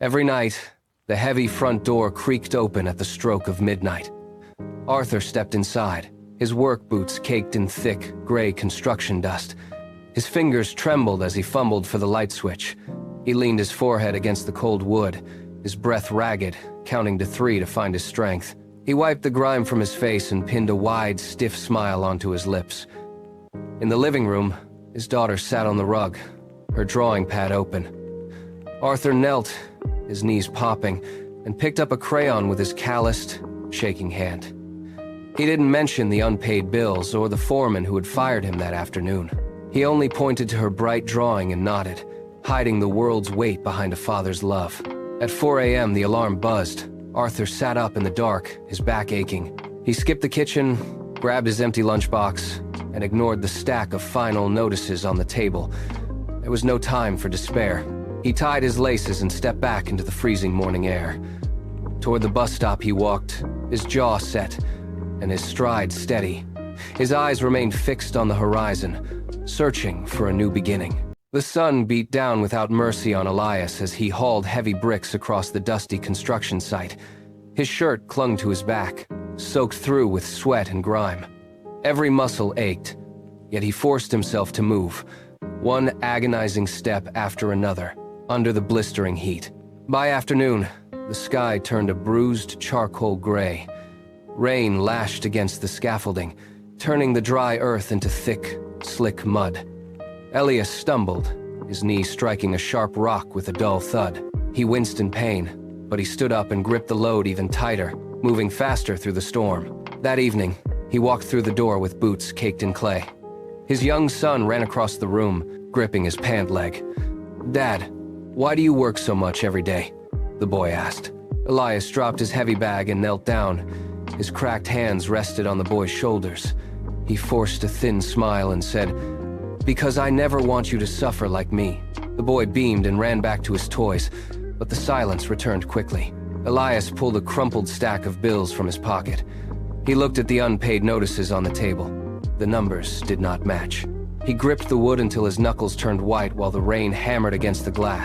Every night, the heavy front door creaked open at the stroke of midnight. Arthur stepped inside, his work boots caked in thick, gray construction dust. His fingers trembled as he fumbled for the light switch. He leaned his forehead against the cold wood, his breath ragged, counting to 3 to find his strength. He wiped the grime from his face and pinned a wide, stiff smile onto his lips. In the living room, his daughter sat on the rug, her drawing pad open. Arthur knelt, his knees popping, and picked up a crayon with his calloused, shaking hand. He didn't mention the unpaid bills or the foreman who had fired him that afternoon. He only pointed to her bright drawing and nodded, hiding the world's weight behind a father's love. At 4 a.m., the alarm buzzed. Arthur sat up in the dark, his back aching. He skipped the kitchen, grabbed his empty lunchbox, and ignored the stack of final notices on the table. There was no time for despair. He tied his laces and stepped back into the freezing morning air. Toward the bus stop he walked, his jaw set, and his stride steady. His eyes remained fixed on the horizon, searching for a new beginning. The sun beat down without mercy on Elias as he hauled heavy bricks across the dusty construction site. His shirt clung to his back, soaked through with sweat and grime. Every muscle ached, yet he forced himself to move, one agonizing step after another, under the blistering heat. By afternoon, the sky turned a bruised charcoal gray. Rain lashed against the scaffolding, turning the dry earth into thick, slick mud. Elias stumbled, his knee striking a sharp rock with a dull thud. He winced in pain, but he stood up and gripped the load even tighter, moving faster through the storm. That evening, he walked through the door with boots caked in clay. His young son ran across the room, gripping his pant leg. "Dad, why do you work so much every day?" the boy asked. Elias dropped his heavy bag and knelt down. His cracked hands rested on the boy's shoulders. He forced a thin smile and said, "Because I never want you to suffer like me." The boy beamed and ran back to his toys, but the silence returned quickly. Elias pulled a crumpled stack of bills from his pocket. He looked at the unpaid notices on the table. The numbers did not match. He gripped the wood until his knuckles turned white while the rain hammered against the glass.